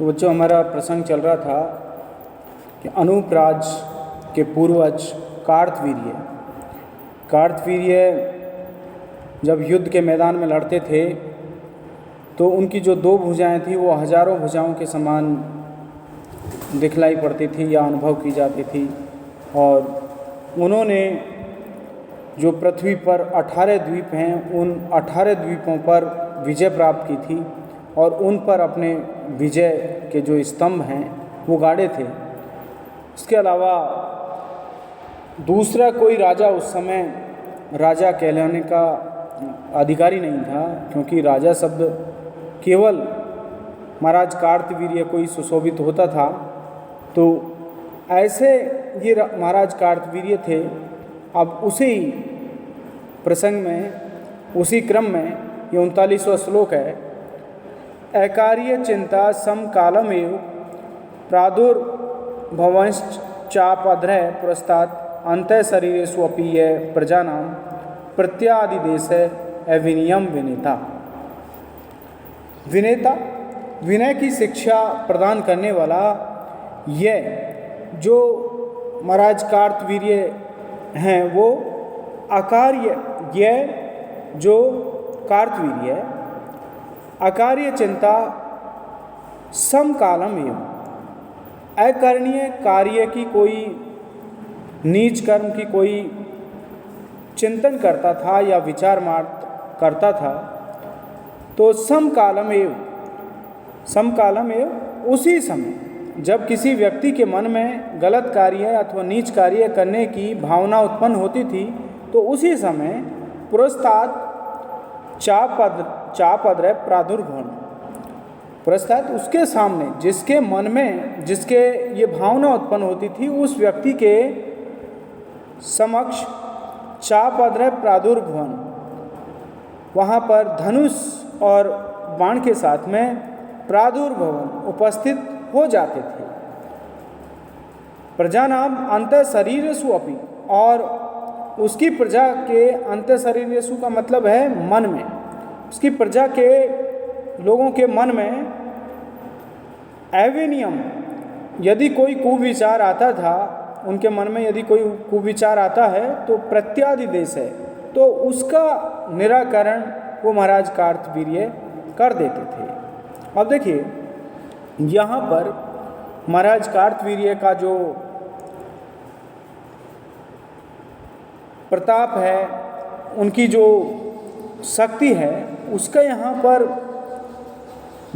तो बच्चों, हमारा प्रसंग चल रहा था कि अनूप राज के पूर्वज कार्तवीर्य जब युद्ध के मैदान में लड़ते थे तो उनकी जो दो भुजाएं थी वो हजारों भुजाओं के समान दिखलाई पड़ती थी या अनुभव की जाती थी। और उन्होंने जो पृथ्वी पर 18 द्वीप हैं उन 18 द्वीपों पर विजय प्राप्त की थी और उन पर अपने विजय के जो स्तंभ हैं वो गाड़े थे। इसके अलावा दूसरा कोई राजा उस समय राजा कहलाने का अधिकारी नहीं था, क्योंकि राजा शब्द केवल महाराज कार्तवीर्य को ही सुशोभित होता था। तो ऐसे ये महाराज कार्तवीर्य थे। अब उसी प्रसंग में, उसी क्रम में ये 39वां श्लोक है। ऐकार्य चिंता समकालमेव प्रादुर्भवश्चापद्रय पुरस्तात् अन्ते शरीरेष्वपि ये प्रजानां प्रत्यादिदेशे अविनियम विनेता विनय की शिक्षा प्रदान करने वाला यह जो महाराज कार्तवीर्य हैं वो अकार्य, यह जो कार्तवीर्य अकार्य चिंता समकालम एवं अकरणीय कार्य की कोई नीच कर्म की कोई चिंतन करता था या विचार मात्र करता था। तो समकालम एवं उसी समय जब किसी व्यक्ति के मन में गलत कार्य अथवा नीच कार्य करने की भावना उत्पन्न होती थी तो उसी समय पुरस्तात् चापद्रय प्रादुर्भवन पुरस्तात् उसके सामने जिसके मन में जिसके ये भावना उत्पन्न होती थी उस व्यक्ति के समक्ष चापद्रय प्रादुर्भवन, वहाँ पर धनुष और बाण के साथ में प्रादुर्भवन उपस्थित हो जाते थे। प्रजानाम अंत शरीरेषु अपि, और उसकी प्रजा के अंत शरीरेषु का मतलब है मन में, उसकी प्रजा के लोगों के मन में एवेनियम, यदि कोई कुविचार आता था, उनके मन में यदि कोई कुविचार आता है तो प्रत्यादिदेश है, तो उसका निराकरण वो महाराज कार्तवीर्य कर देते थे। अब देखिए यहाँ पर महाराज कार्तवीर्य का जो प्रताप है, उनकी जो शक्ति है, उसका यहाँ पर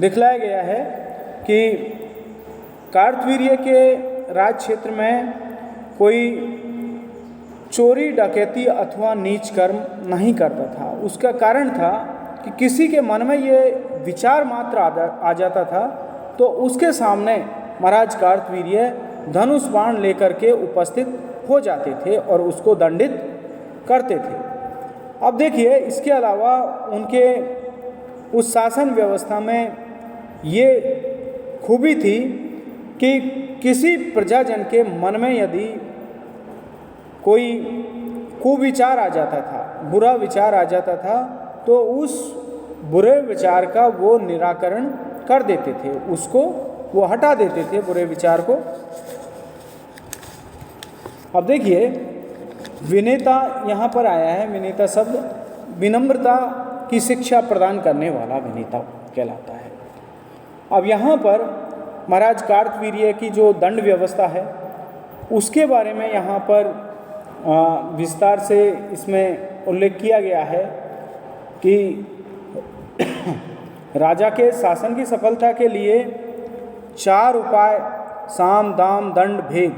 दिखलाया गया है कि कार्तवीर्य के राज क्षेत्र में कोई चोरी डकैती अथवा नीच कर्म नहीं करता था। उसका कारण था कि किसी के मन में ये विचार मात्र आ जाता था तो उसके सामने महाराज कार्तवीर्य धनुष बाण लेकर के उपस्थित हो जाते थे और उसको दंडित करते थे। अब देखिए, इसके अलावा उनके उस शासन व्यवस्था में ये खूबी थी कि किसी प्रजाजन के मन में यदि कोई कुविचार आ जाता था, बुरा विचार आ जाता था, तो उस बुरे विचार का वो निराकरण कर देते थे, उसको वो हटा देते थे बुरे विचार को। अब देखिए, विनेता यहाँ पर आया है। विनेता शब्द विनम्रता की शिक्षा प्रदान करने वाला विनेता कहलाता है। अब यहाँ पर महाराज कार्तवीर्य की जो दंड व्यवस्था है उसके बारे में यहाँ पर विस्तार से इसमें उल्लेख किया गया है कि राजा के शासन की सफलता के लिए 4 उपाय साम दाम दंड भेद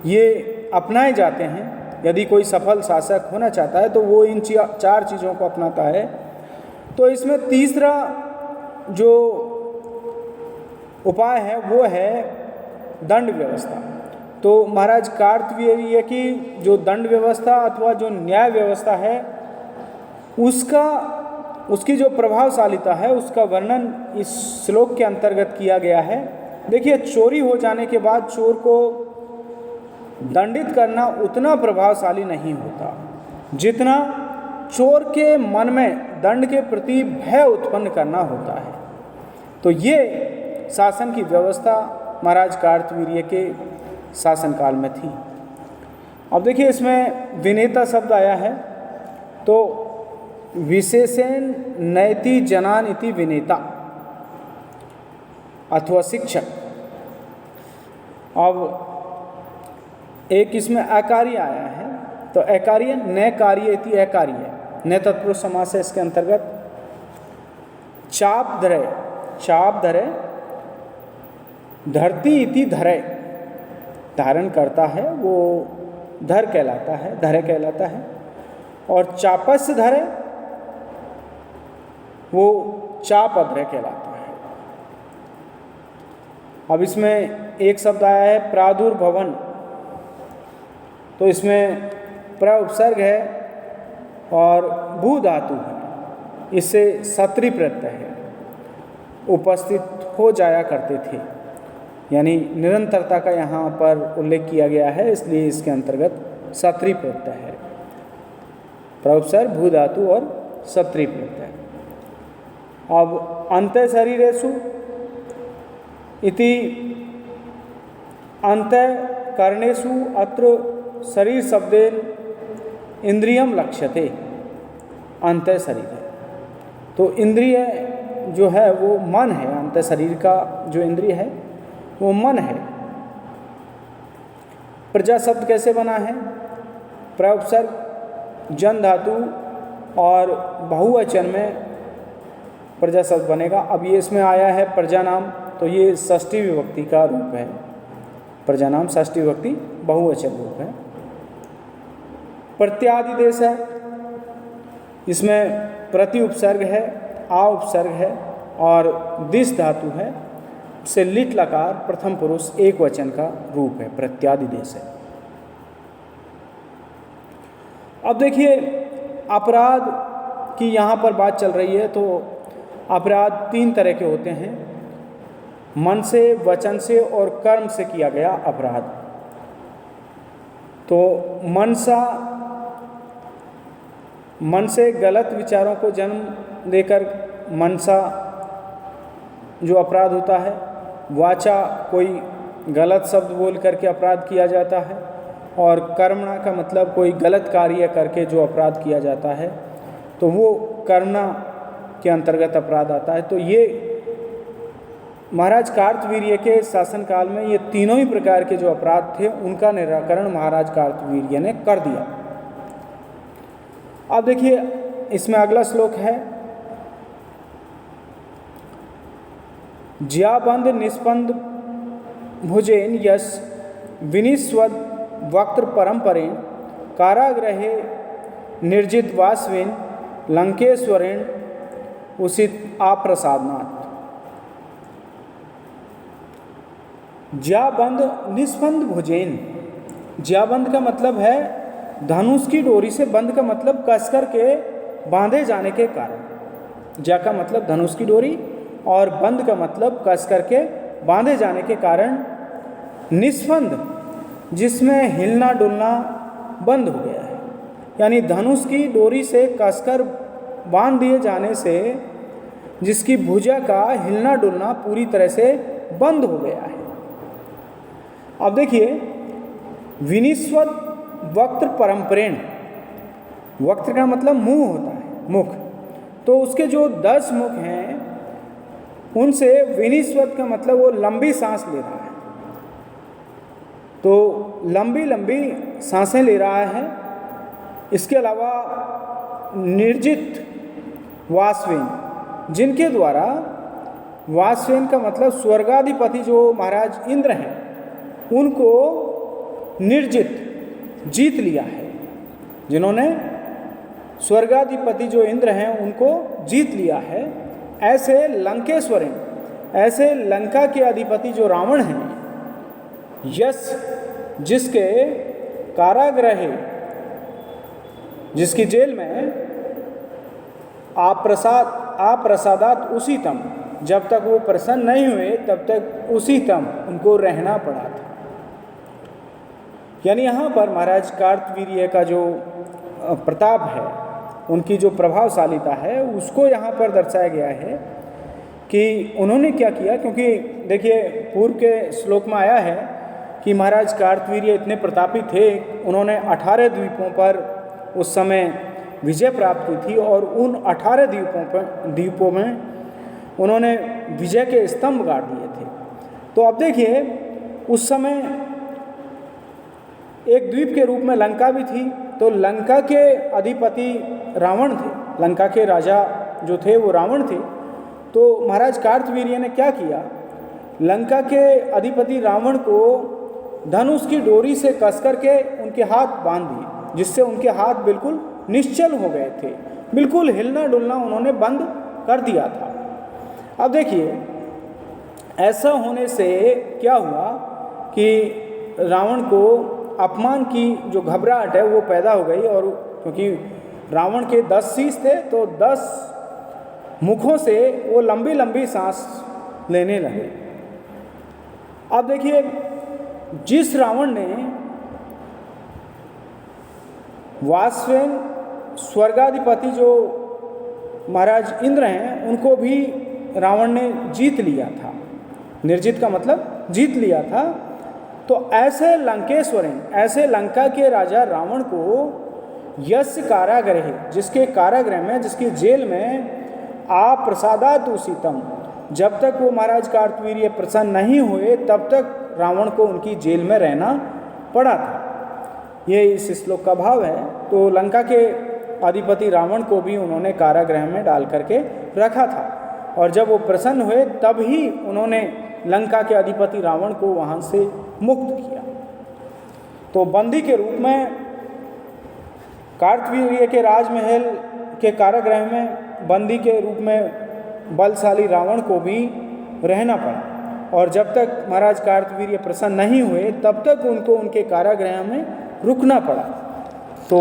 ये अपनाए जाते हैं। यदि कोई सफल शासक होना चाहता है तो वो इन 4 चीज़ों को अपनाता है। तो इसमें तीसरा जो उपाय है वो है दंड व्यवस्था। तो महाराज कार्तवीर्य की जो दंड व्यवस्था अथवा जो न्याय व्यवस्था है उसकी जो प्रभावशालीता है उसका वर्णन इस श्लोक के अंतर्गत किया गया है। देखिए, चोरी हो जाने के बाद चोर को दंडित करना उतना प्रभावशाली नहीं होता जितना चोर के मन में दंड के प्रति भय उत्पन्न करना होता है। तो ये शासन की व्यवस्था महाराज कार्तवीर्य के शासनकाल में थी। अब देखिए इसमें विनेता शब्द आया है, तो विशेषण नयति जनान इति विनेता अथवा शिक्षक। अब एक इसमें अकार्य आया है, तो अकार्य न कार्य इति अकार्य, न तत्पुरुष समास है इसके अंतर्गत। चाप धरे धरती इति धरे, धारण करता है वो धर कहलाता है, धरे कहलाता है। और चापस्य धरे वो चाप अधरे कहलाता है। अब इसमें एक शब्द आया है प्रादुर्भवन, तो इसमें प्र उपसर्ग है और भू धातु है, इससे सत्री प्रत्यय है, उपस्थित हो जाया करते थे, यानी निरंतरता का यहाँ पर उल्लेख किया गया है, इसलिए इसके अंतर्गत सत्री प्रत्यय है। प्रउपसर्ग, भू धातु और सत्री प्रत्यय। अब अंतः शरीरेषु इति अंतः कर्णेषु अत्र शरीर शब्देन इंद्रियम लक्ष्यते, अंतः शरीर है तो इंद्रिय जो है वो मन है, अंतः शरीर का जो इंद्रिय है वो मन है। प्रजा शब्द कैसे बना है? प्रउपसर्ग जन धातु और बहुवचन में प्रजा शब्द बनेगा। अब ये इसमें आया है प्रजा नाम, तो ये षष्ठी विभक्ति का रूप है, प्रजा नाम षष्ठी विभक्ति बहुवचन रूप है। प्रत्यादि देश है, इसमें प्रति उपसर्ग है, आ उपसर्ग है और दिश धातु है, से लिट लकार प्रथम पुरुष एक वचन का रूप है, प्रत्यादि देश है। अब देखिए अपराध की यहाँ पर बात चल रही है, तो अपराध तीन तरह के होते हैं, मन से, वचन से और कर्म से किया गया अपराध। तो मन से गलत विचारों को जन्म देकर मनसा जो अपराध होता है, वाचा कोई गलत शब्द बोल करके अपराध किया जाता है, और कर्मणा का मतलब कोई गलत कार्य करके जो अपराध किया जाता है, तो वो कर्मणा के अंतर्गत अपराध आता है। तो ये महाराज कार्तवीर्य के शासनकाल में ये तीनों ही प्रकार के जो अपराध थे उनका निराकरण महाराज कार्तवीर्य ने कर दिया। अब देखिए इसमें अगला श्लोक है, ज्याबंध निष्पंद भुजेन यश विनिस्वद वक्त्र परंपरेण कारागृहे निर्जित वासवेन लंकेश्वरेण उसित आप्रसादनाथ। ज्याबंध निष्पंद भुजेन, ज्याबंध का मतलब है धनुष की डोरी से, बंध का मतलब कसकर के बांधे जाने के कारण। ज्या का मतलब धनुष की डोरी और बंध का मतलब कस करके बांधे जाने के कारण। निष्पंद जिसमें हिलना डुलना बंद हो गया है, यानी धनुष की डोरी से कसकर बांध दिए जाने से जिसकी भुजा का हिलना डुलना पूरी तरह से बंद हो गया है। अब देखिए विनिस्वत वक्त्र परंपरेण, वक्त्र का मतलब मुंह होता है, मुख, तो उसके जो 10 मुख हैं उनसे विनिस्वत का मतलब वो लंबी सांस ले रहा है, तो लंबी लंबी सांसें ले रहा है। इसके अलावा निर्जित वासवेन, जिनके द्वारा, वासवेन का मतलब स्वर्गाधिपति जो महाराज इंद्र हैं उनको निर्जित जीत लिया है, जिन्होंने स्वर्गाधिपति जो इंद्र हैं उनको जीत लिया है। ऐसे लंकेश्वरेण, ऐसे लंका के अधिपति जो रावण हैं, यश जिसके कारागृह है, जिसकी जेल में आप्रसादात उसीतम, जब तक वो प्रसन्न नहीं हुए तब तक उसीतम उनको रहना पड़ा था। यानी यहाँ पर महाराज कार्तवीर्य का जो प्रताप है, उनकी जो प्रभावशालीता है, उसको यहाँ पर दर्शाया गया है कि उन्होंने क्या किया, क्योंकि देखिए पूर्व के श्लोक में आया है कि महाराज कार्तवीर्य इतने प्रतापी थे, उन्होंने 18 द्वीपों पर उस समय विजय प्राप्त की थी और उन 18 द्वीपों में उन्होंने विजय के स्तंभ गाड़ दिए थे। तो अब देखिए उस समय एक द्वीप के रूप में लंका भी थी, तो लंका के अधिपति रावण थे, लंका के राजा जो थे वो रावण थे। तो महाराज कार्तवीर्य ने क्या किया, लंका के अधिपति रावण को धनुष की डोरी से कस करके उनके हाथ बांध दिए, जिससे उनके हाथ बिल्कुल निश्चल हो गए थे, बिल्कुल हिलना डुलना उन्होंने बंद कर दिया था। अब देखिए ऐसा होने से क्या हुआ कि रावण को अपमान की जो घबराहट है वो पैदा हो गई, और क्योंकि रावण के 10 शीश थे तो 10 मुखों से वो लंबी लंबी सांस लेने लगे। अब देखिए जिस रावण ने वासवेन स्वर्गाधिपति जो महाराज इंद्र हैं उनको भी रावण ने जीत लिया था, निर्जित का मतलब जीत लिया था, तो ऐसे लंकेश्वरें, ऐसे लंका के राजा रावण को यस्य कारागृह, जिसके कारागृह में, जिसकी जेल में प्रसादात उसीतम, जब तक वो महाराज कार्तवीर्य प्रसन्न नहीं हुए तब तक रावण को उनकी जेल में रहना पड़ा था। ये इस श्लोक का भाव है। तो लंका के अधिपति रावण को भी उन्होंने कारागृह में डाल करके रखा था, और जब वो प्रसन्न हुए तब ही उन्होंने लंका के अधिपति रावण को वहाँ से मुक्त किया। तो बंदी के रूप में कार्तवीर्य के राजमहल के कारागृह में बंदी के रूप में बलशाली रावण को भी रहना पड़ा, और जब तक महाराज कार्तवीर्य प्रसन्न नहीं हुए तब तक उनको उनके कारागृह में रुकना पड़ा। तो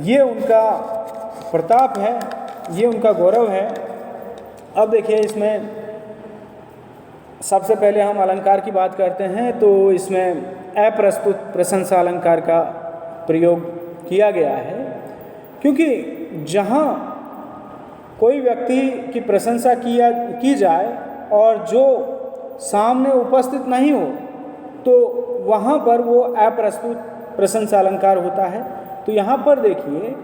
ये उनका प्रताप है, ये उनका गौरव है। अब देखिए इसमें सबसे पहले हम अलंकार की बात करते हैं, तो इसमें अप्रस्तुत प्रशंसा अलंकार का प्रयोग किया गया है, क्योंकि जहाँ कोई व्यक्ति की प्रशंसा की जाए और जो सामने उपस्थित नहीं हो तो वहाँ पर वो अप्रस्तुत प्रशंसा अलंकार होता है। तो यहाँ पर देखिए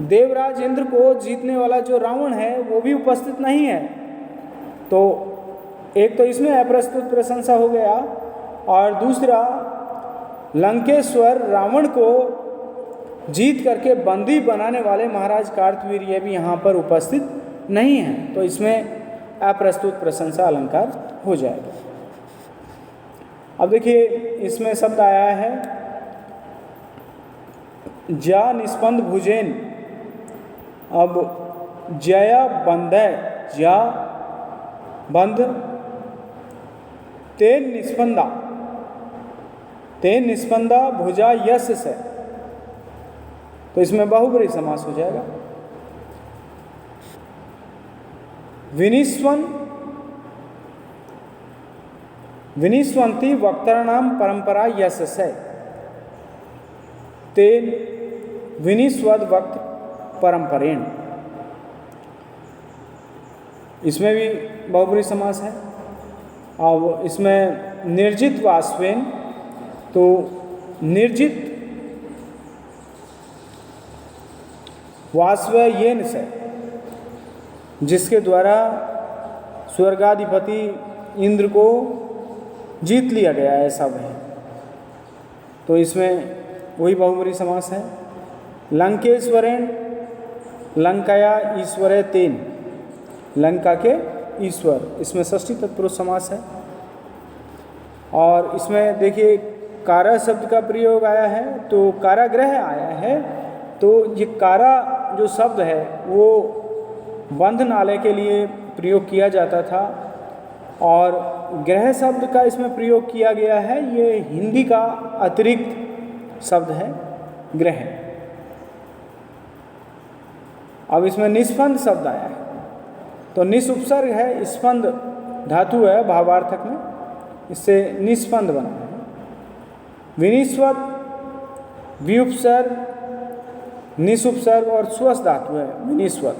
देवराज इंद्र को जीतने वाला जो रावण है वो भी उपस्थित नहीं है, तो एक तो इसमें अप्रस्तुत प्रशंसा हो गया, और दूसरा लंकेश्वर रावण को जीत करके बंदी बनाने वाले महाराज कार्तवीर्य भी यहाँ पर उपस्थित नहीं हैं, तो इसमें अप्रस्तुत प्रशंसा अलंकार हो जाएगा। अब देखिए इसमें शब्द आया है जा निष्पंद भुजेन। अब जया बंधय, जा बंध, तेन निष्पंदा भुजा यश से, तो इसमें बहुब्रीहि समास हो जाएगा। विनिस्वंती वक्तराणाम परंपरा यश से, तेन विनिस्वद वक्त परंपरेण, इसमें भी बहुब्रीहि समास है। अब इसमें निर्जित वासवेन, तो निर्जित वासवेयेन से, जिसके द्वारा स्वर्गाधिपति इंद्र को जीत लिया गया है सब है, तो इसमें वही बहुब्रीहि समास है। लंकेश्वरेण लंकाया ईश्वरे तेन, लंका के ईश्वर, इसमें षष्ठी तत्पुरुष समास है। और इसमें देखिए कारा शब्द का प्रयोग आया है, तो कारागृह आया है, तो ये कारा जो शब्द है वो बंधनालय के लिए प्रयोग किया जाता था, और ग्रह शब्द का इसमें प्रयोग किया गया है, ये हिंदी का अतिरिक्त शब्द है ग्रह। अब इसमें निस्पंद शब्द आया है, तो निस उपसर्ग है, स्पंद धातु है भावार्थक में, इससे निस्पंद बना है। विनिस्वत, विउपसर्ग, निसुपसर्ग और स्वस धातु है विनिस्वत।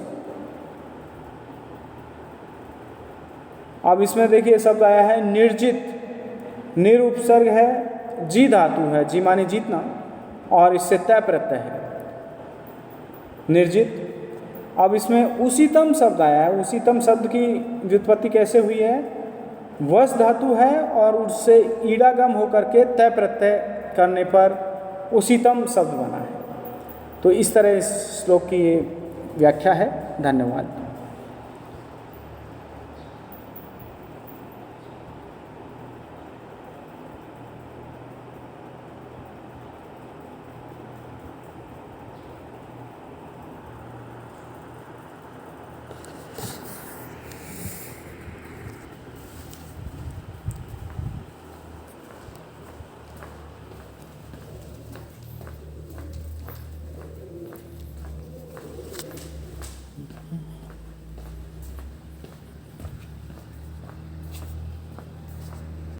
अब इसमें देखिए शब्द आया है निर्जित, निर उपसर्ग है, जी धातु है, जी माने जीतना, और इससे तय प्रत्यय है निर्जित। अब इसमें उसीतम शब्द आया है। उसीतम शब्द की व्युत्पत्ति कैसे हुई है? वस धातु है और उससे ईडागम होकर के तय प्रत्यय करने पर उसीतम शब्द बना है। तो इस तरह इस श्लोक की ये व्याख्या है। धन्यवाद।